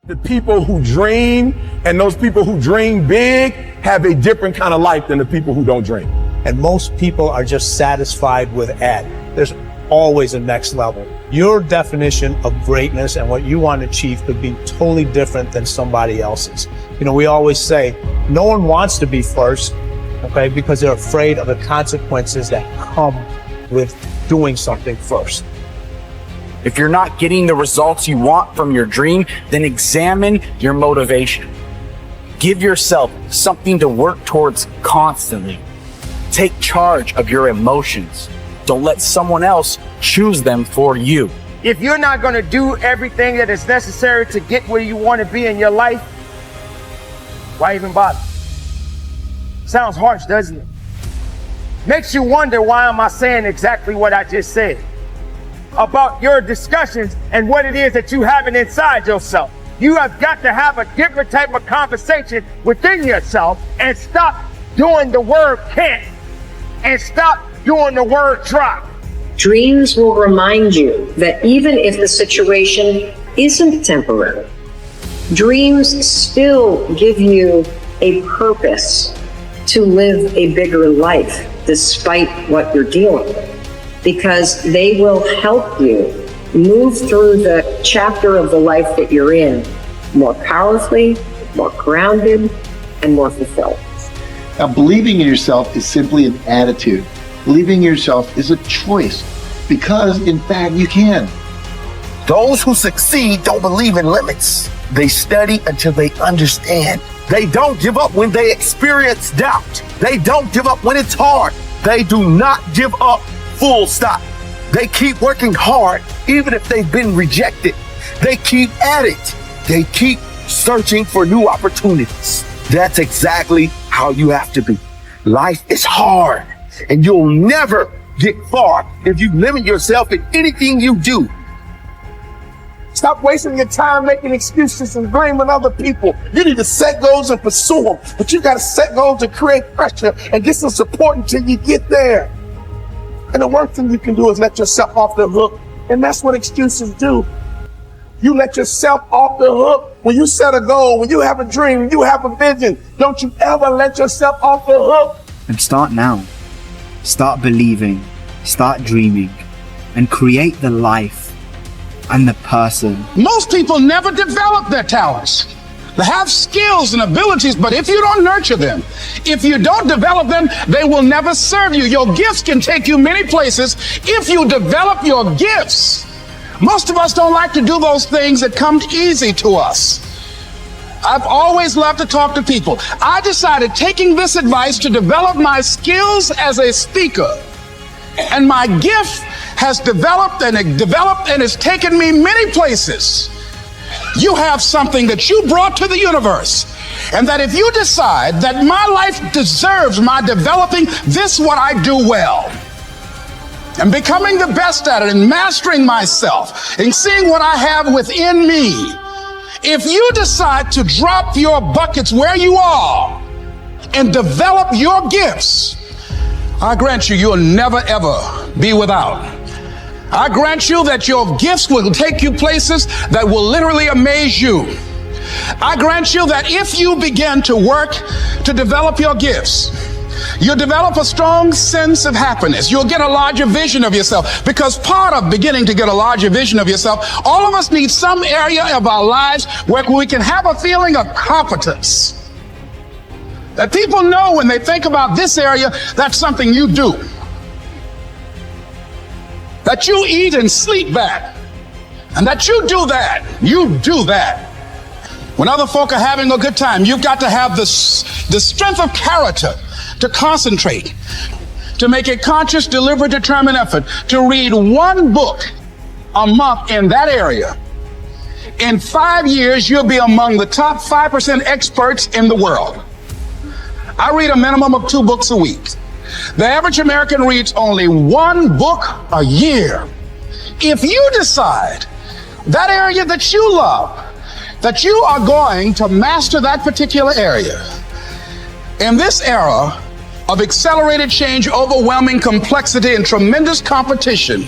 The people who dream and those people who dream big have a different kind of life than the people who don't dream. And most people are just satisfied with at. There's always a next level. Your definition of greatness and what you want to achieve could be totally different than somebody else's. You know, we always say, no one wants to be first, okay, because they're afraid of the consequences that come with doing something first. If you're not getting the results you want from your dream, then examine your motivation. Give yourself something to work towards constantly. Take charge of your emotions. Don't let someone else choose them for you. If you're not going to do everything that is necessary to get where you want to be in your life, why even bother? Sounds harsh, doesn't it? Makes you wonder, why am I saying exactly what I just said about your discussions and what it is that you have inside yourself. You have got to have a different type of conversation within yourself and stop doing the word can't and stop doing the word try. Dreams will remind you that even if the situation isn't temporary, dreams still give you a purpose to live a bigger life despite what you're dealing with, because they will help you move through the chapter of the life that you're in more powerfully, more grounded, and more fulfilled. Now, believing in yourself is simply an attitude. Believing in yourself is a choice, because in fact you can. Those who succeed don't believe in limits. They study until they understand. They don't give up when they experience doubt. They don't give up when it's hard. They do not give up, full stop. They keep working hard even if they've been rejected. They keep at it. They keep searching for new opportunities. That's exactly how you have to be. Life is hard, and you'll never get far if you limit yourself in anything you do. Stop wasting your time making excuses and blaming other people. You need to set goals and pursue them, but you got to set goals to create pressure and get some support until you get there. And the worst thing you can do is let yourself off the hook, and that's what excuses do. You let yourself off the hook when you set a goal, when you have a dream, when you have a vision. Don't you ever let yourself off the hook. And start now. Start believing, start dreaming, and create the life and the person. Most people never develop their talents. They have skills and abilities, but if you don't nurture them, if you don't develop them, they will never serve you. Your gifts can take you many places if you develop your gifts. Most of us don't like to do those things that come easy to us. I've always loved to talk to people. I decided, taking this advice, to develop my skills as a speaker. And my gift has developed and has taken me many places. You have something that you brought to the universe. And that if you decide that my life deserves my developing this, what I do well, and becoming the best at it and mastering myself and seeing what I have within me, if you decide to drop your buckets where you are and develop your gifts, I grant you, you'll never ever be without. I grant you that your gifts will take you places that will literally amaze you. I grant you that if you begin to work to develop your gifts, you'll develop a strong sense of happiness. You'll get a larger vision of yourself, because part of beginning to get a larger vision of yourself, all of us need some area of our lives where we can have a feeling of competence. That people know when they think about this area, that's something you do. That you eat and sleep that. And that you do that. You do that. When other folk are having a good time, you've got to have the strength of character to concentrate, to make a conscious, deliberate, determined effort to read one book a month in that area. In 5 years, you'll be among the top 5% experts in the world. I read a minimum of 2 books a week. The average American reads only 1 book a year. If you decide that area that you love, that you are going to master that particular area, in this era of accelerated change, overwhelming complexity, and tremendous competition,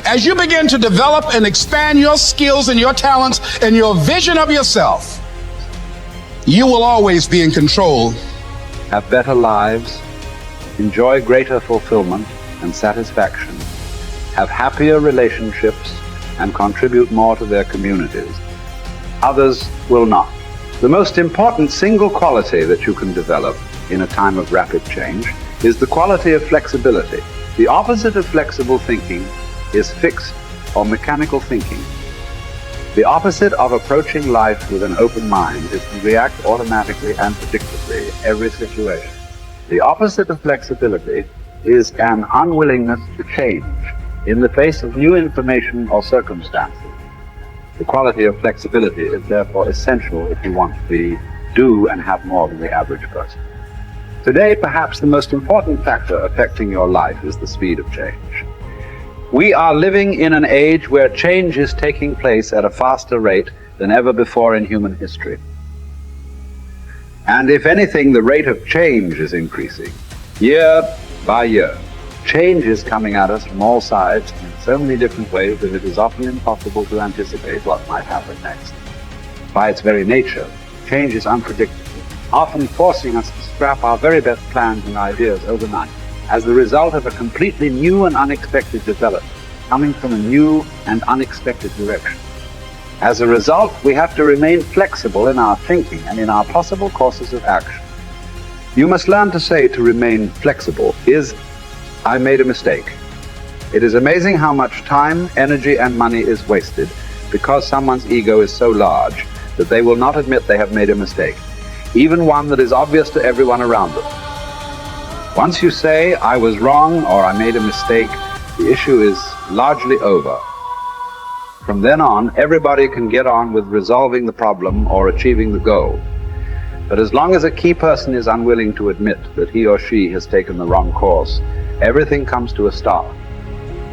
as you begin to develop and expand your skills and your talents and your vision of yourself, you will always be in control. Have better lives, enjoy greater fulfillment and satisfaction, have happier relationships, and contribute more to their communities. Others will not. The most important single quality that you can develop in a time of rapid change is the quality of flexibility. The opposite of flexible thinking is fixed or mechanical thinking. The opposite of approaching life with an open mind is to react automatically and predictably in every situation. The opposite of flexibility is an unwillingness to change in the face of new information or circumstances. The quality of flexibility is therefore essential if you want to do and have more than the average person. Today, perhaps the most important factor affecting your life is the speed of change. We are living in an age where change is taking place at a faster rate than ever before in human history. And if anything, the rate of change is increasing. Year by year, change is coming at us from all sides in so many different ways that it is often impossible to anticipate what might happen next. By its very nature, change is unpredictable, often forcing us to scrap our very best plans and ideas overnight as the result of a completely new and unexpected development coming from a new and unexpected direction. As a result, we have to remain flexible in our thinking and in our possible courses of action. You must learn to say to remain flexible is, I made a mistake. It is amazing how much time, energy, and money is wasted because someone's ego is so large that they will not admit they have made a mistake, even one that is obvious to everyone around them. Once you say, I was wrong or I made a mistake, the issue is largely over. From then on, everybody can get on with resolving the problem or achieving the goal. But as long as a key person is unwilling to admit that he or she has taken the wrong course, everything comes to a stop.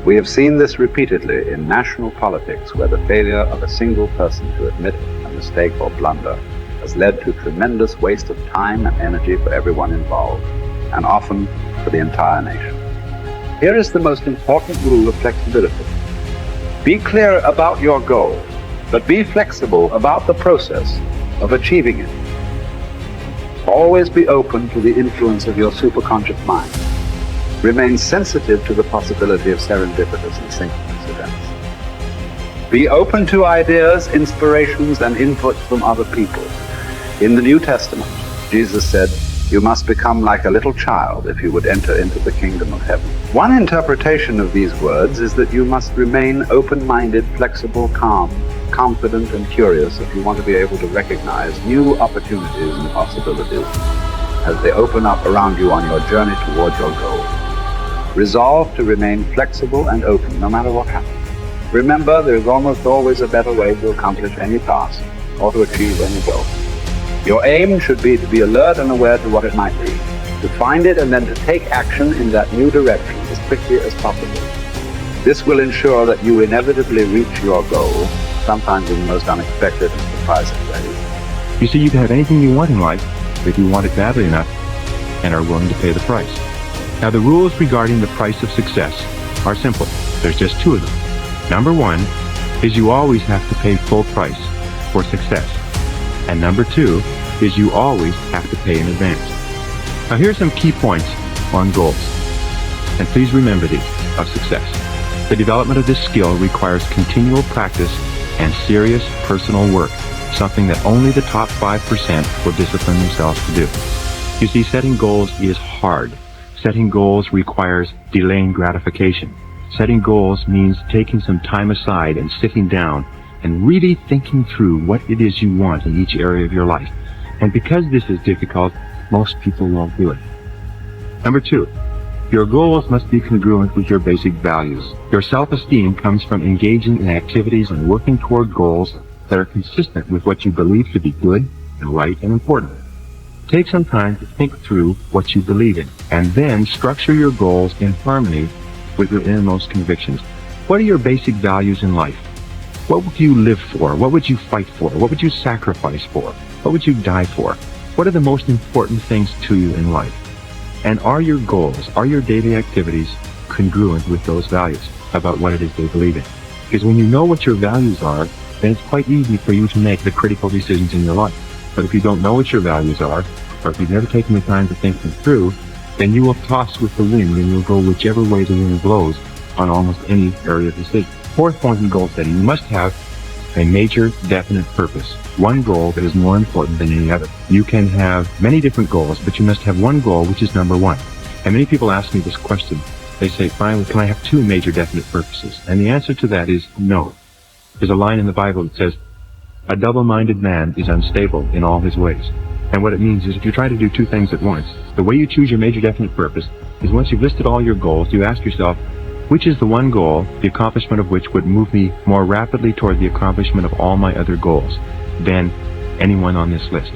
We have seen this repeatedly in national politics, where the failure of a single person to admit a mistake or blunder has led to tremendous waste of time and energy for everyone involved, and often for the entire nation. Here is the most important rule of flexibility. Be clear about your goal, but be flexible about the process of achieving it. Always be open to the influence of your superconscious mind. Remain sensitive to the possibility of serendipitous and synchronous events. Be open to ideas, inspirations, and inputs from other people. In the New Testament, Jesus said, you must become like a little child if you would enter into the kingdom of heaven. One interpretation of these words is that you must remain open-minded, flexible, calm, confident, and curious if you want to be able to recognize new opportunities and possibilities as they open up around you on your journey toward your goal. Resolve to remain flexible and open no matter what happens. Remember, there is almost always a better way to accomplish any task or to achieve any goal. Your aim should be to be alert and aware to what it might be, to find it and then to take action in that new direction as quickly as possible. This will ensure that you inevitably reach your goal, sometimes in the most unexpected and surprising ways. You see, you can have anything you want in life if you want it badly enough and are willing to pay the price. Now, the rules regarding the price of success are simple. There's just two of them. Number one is you always have to pay full price for success. And number two is you always have to pay in advance. Now, here's some key points on goals. And please remember these of success. The development of this skill requires continual practice and serious personal work, something that only the top 5% will discipline themselves to do. You see, setting goals is hard. Setting goals requires delaying gratification. Setting goals means taking some time aside and sitting down and really thinking through what it is you want in each area of your life. And because this is difficult, most people won't do it. Number two, your goals must be congruent with your basic values. Your self-esteem comes from engaging in activities and working toward goals that are consistent with what you believe to be good and right and important. Take some time to think through what you believe in, and then structure your goals in harmony with your innermost convictions. What are your basic values in life? What would you live for? What would you fight for? What would you sacrifice for? What would you die for? What are the most important things to you in life? And are your goals, are your daily activities congruent with those values? about what it is they believe in. Because when you know what your values are, then it's quite easy for you to make the critical decisions in your life. But if you don't know what your values are, or if you've never taken the time to think them through, then you will toss with the wind and you'll go whichever way the wind blows on almost any area of decision. Fourth point in goal setting, you must have a major definite purpose. One goal that is more important than any other. You can have many different goals, but you must have one goal which is number one. And many people ask me this question. They say, finally, can I have two major definite purposes? And the answer to that is no. There's a line in the Bible that says, a double-minded man is unstable in all his ways. And what it means is if you try to do two things at once, the way you choose your major definite purpose is once you've listed all your goals, you ask yourself, which is the one goal, the accomplishment of which would move me more rapidly toward the accomplishment of all my other goals than anyone on this list?